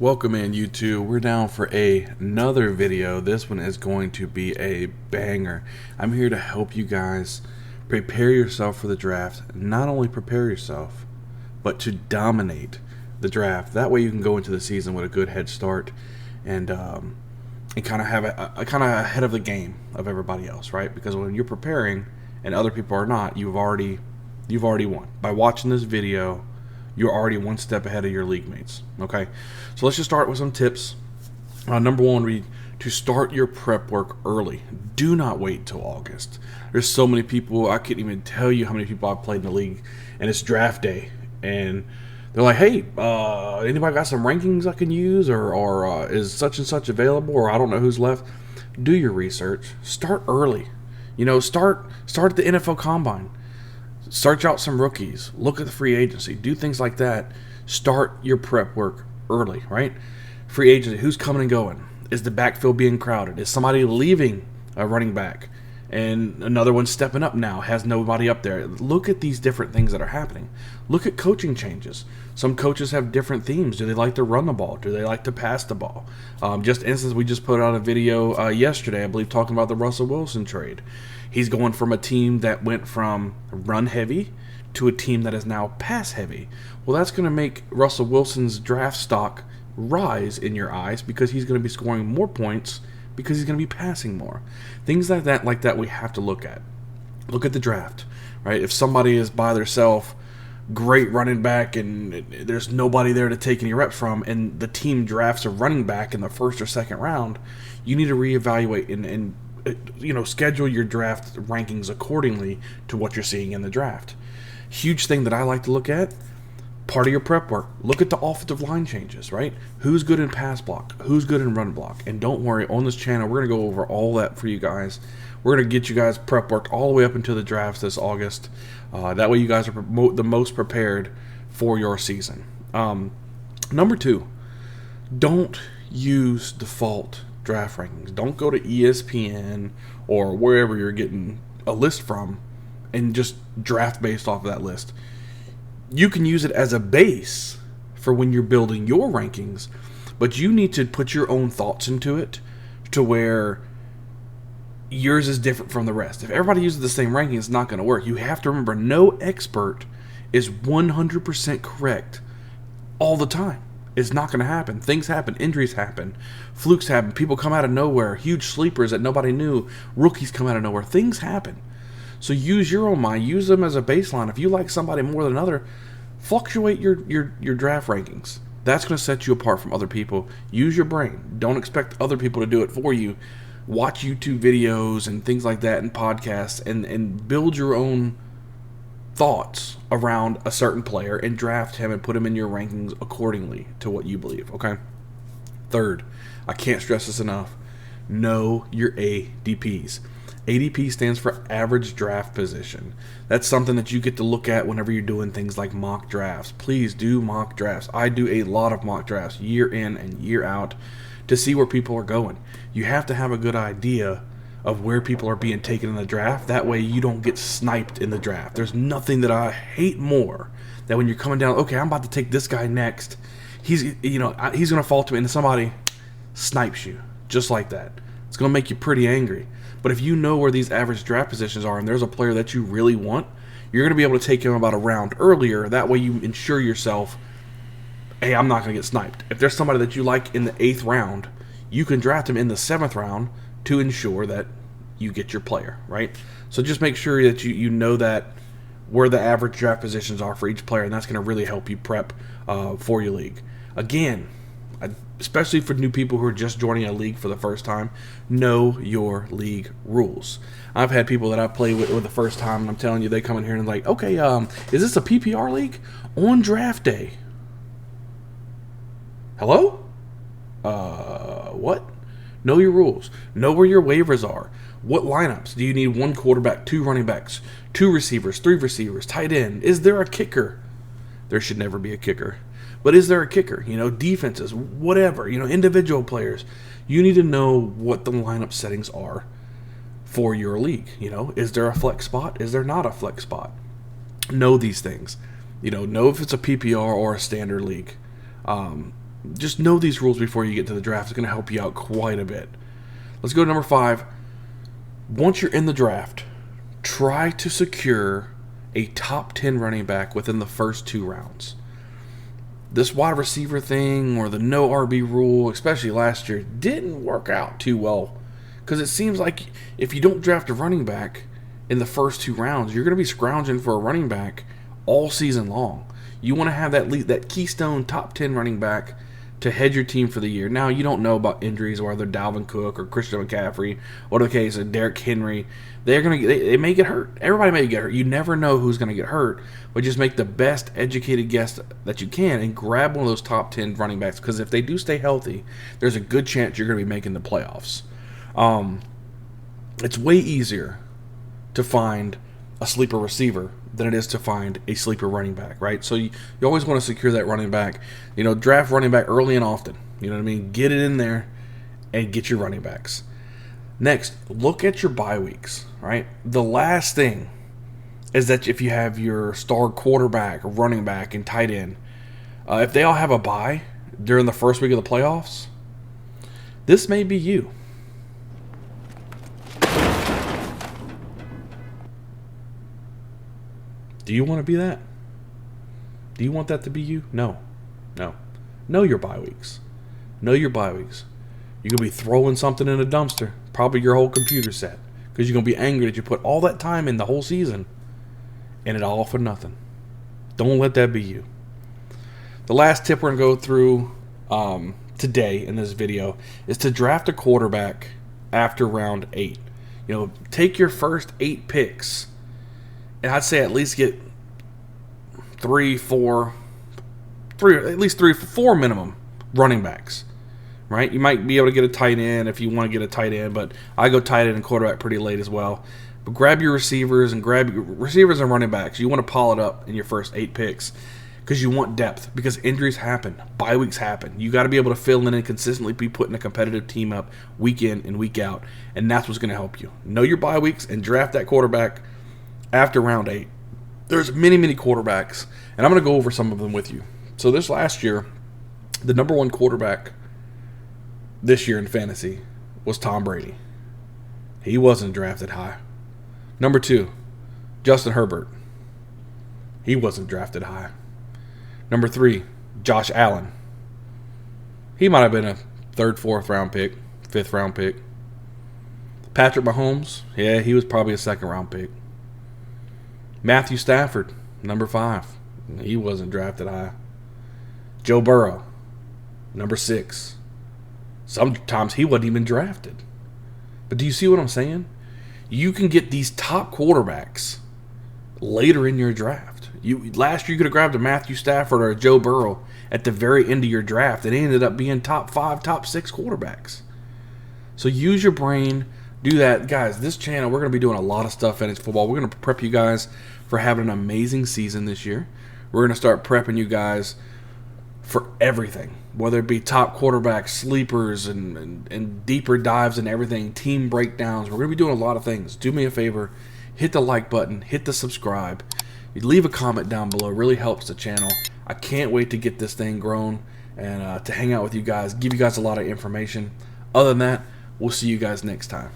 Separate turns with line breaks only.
Welcome in, YouTube. We're down for another video. This one is going to be a banger. I'm here to help you guys prepare yourself for the draft. Not only prepare yourself, but to dominate the draft. That way you can go into the season with a good head start and kind of have a kind of ahead of the game of everybody else, right? Because when you're preparing and other people are not, you've already won. By watching this video, you're already one step ahead of your league mates. Okay, so let's just start with some tips. Number one would be to start your prep work early. Do not wait till August. There's so many people, I can't even tell you how many people I've played in the league, and it's draft day, and they're like, hey, anybody got some rankings I can use, or is such and such available, or I don't know who's left. Do your research. Start early. Start at the NFL Combine. Search out some rookies. Look at the free agency. Do things like that. Start your prep work early, right? Free agency. Who's coming and going? Is the backfield being crowded? Is somebody leaving a running back and another one stepping up now, has nobody up there? Look at these different things that are happening. Look at coaching changes. Some coaches have different themes. Do they like to run the ball? Do they like to pass the ball? Just instance, we just put out a video yesterday, I believe, talking about the Russell Wilson trade. He's going from a team that went from run heavy to a team that is now pass heavy. Well, that's going to make Russell Wilson's draft stock rise in your eyes because he's going to be scoring more points because he's going to be passing more. Things like that we have to look at. Look at the draft, right? If somebody is by themselves, great running back, and there's nobody there to take any reps from, and the team drafts a running back in the first or second round, you need to reevaluate and schedule your draft rankings accordingly to what you're seeing in the draft. Huge thing that I like to look at, part of your prep work, look at the offensive line changes, right? Who's good in pass block? Who's good in run block? And don't worry, on this channel, we're going to go over all that for you guys. We're going to get you guys prep worked all the way up until the drafts this August. That way you guys are the most prepared for your season. Number two, don't use default draft rankings. Don't go to ESPN or wherever you're getting a list from and just draft based off of that list. You can use it as a base for when you're building your rankings, but you need to put your own thoughts into it to where yours is different from the rest. If everybody uses the same ranking, it's not going to work. You have to remember, no expert is 100% correct all the time. It's not going to happen. Things happen. Injuries happen. Flukes happen. People come out of nowhere. Huge sleepers that nobody knew. Rookies come out of nowhere. Things happen. So use your own mind. Use them as a baseline. If you like somebody more than another, fluctuate your draft rankings. That's going to set you apart from other people. Use your brain. Don't expect other people to do it for you. Watch YouTube videos and things like that and podcasts and build your own thoughts around a certain player and draft him and put him in your rankings accordingly to what you believe, okay? Third, I can't stress this enough, know your ADPs. ADP stands for average draft position. That's something that you get to look at whenever you're doing things like mock drafts. Please do mock drafts. I do a lot of mock drafts year in and year out to see where people are going. You have to have a good idea of where people are being taken in the draft. That way you don't get sniped in the draft. There's nothing that I hate more than when you're coming down, okay, I'm about to take this guy next. He's going to fall to me, and somebody snipes you just like that. It's going to make you pretty angry. But if you know where these average draft positions are and there's a player that you really want, you're going to be able to take him about a round earlier. That way you ensure yourself, hey, I'm not going to get sniped. If there's somebody that you like in the 8th round, you can draft him in the 7th round to ensure that you get your player, right? So just make sure that you know that where the average draft positions are for each player, and that's going to really help you prep for your league. Again, especially for new people who are just joining a league for the first time, know your league rules. I've had people that I've played with the first time, and I'm telling you, they come in here and like, okay, is this a PPR league? On draft day. Hello? What? Know your rules. Know where your waivers are. What lineups? Do you need 1 quarterback, 2 running backs, 2 receivers, 3 receivers, tight end? Is there a kicker? There should never be a kicker. But is there a kicker? Defenses, whatever, individual players. You need to know what the lineup settings are for your league. Is there a flex spot? Is there not a flex spot? Know these things. Know if it's a PPR or a standard league. Just know these rules before you get to the draft. It's going to help you out quite a bit. Let's go to number 5. Once you're in the draft, try to secure a top 10 running back within the first 2 rounds. This wide receiver thing or the no RB rule, especially last year, didn't work out too well. Because it seems like if you don't draft a running back in the first 2 rounds, you're going to be scrounging for a running back all season long. You want to have that keystone top 10 running back to head your team for the year. Now, you don't know about injuries, whether Dalvin Cook or Christian McCaffrey, or the case of Derrick Henry. They may get hurt. Everybody may get hurt. You never know who's going to get hurt, but just make the best educated guess that you can and grab one of those top 10 running backs, because if they do stay healthy, there's a good chance you're going to be making the playoffs. It's way easier to find a sleeper receiver than it is to find a sleeper running back, right? So you always want to secure that running back. Draft running back early and often. You know what I mean? Get it in there and get your running backs. Next, look at your bye weeks, right? The last thing is that if you have your star quarterback, running back, and tight end, if they all have a bye during the first week of the playoffs, this may be you. Do you want to be that? Do you want that to be you? No. Know your bye weeks. Know your bye weeks. You're going to be throwing something in a dumpster, probably your whole computer set, because you're going to be angry that you put all that time in the whole season and it all for nothing. Don't let that be you. The last tip we're going to go through today in this video is to draft a quarterback after round 8. Take your first 8 picks, and I'd say at least get 4 minimum running backs, right? You might be able to get a tight end if you want to get a tight end, but I go tight end and quarterback pretty late as well. But grab your receivers and running backs. You want to pile it up in your first 8 picks because you want depth, because injuries happen, bye weeks happen. You got to be able to fill in and consistently be putting a competitive team up week in and week out, and that's what's going to help you. Know your bye weeks and draft that quarterback after round 8. There's many quarterbacks, and I'm going to go over some of them with you. So this last year, the number 1 quarterback this year in fantasy was Tom Brady. He wasn't drafted high. Number 2, Justin Herbert. He wasn't drafted high. Number 3, Josh Allen. He might have been a 3rd, 4th round pick, 5th round pick. Patrick Mahomes, yeah, he was probably a 2nd round pick. Matthew Stafford, number 5. He wasn't drafted high. Joe Burrow, number 6. Sometimes he wasn't even drafted. But do you see what I'm saying? You can get these top quarterbacks later in your draft. Last year you could have grabbed a Matthew Stafford or a Joe Burrow at the very end of your draft, and it ended up being top 5, top 6 quarterbacks. So use your brain. Do that. Guys, this channel, we're going to be doing a lot of stuff fantasy football. We're going to prep you guys for having an amazing season this year. We're going to start prepping you guys for everything, whether it be top quarterbacks, sleepers, and deeper dives and everything, team breakdowns. We're going to be doing a lot of things. Do me a favor, hit the like button, hit the subscribe. Leave a comment down below. It really helps the channel. I can't wait to get this thing grown and to hang out with you guys, give you guys a lot of information. Other than that, we'll see you guys next time.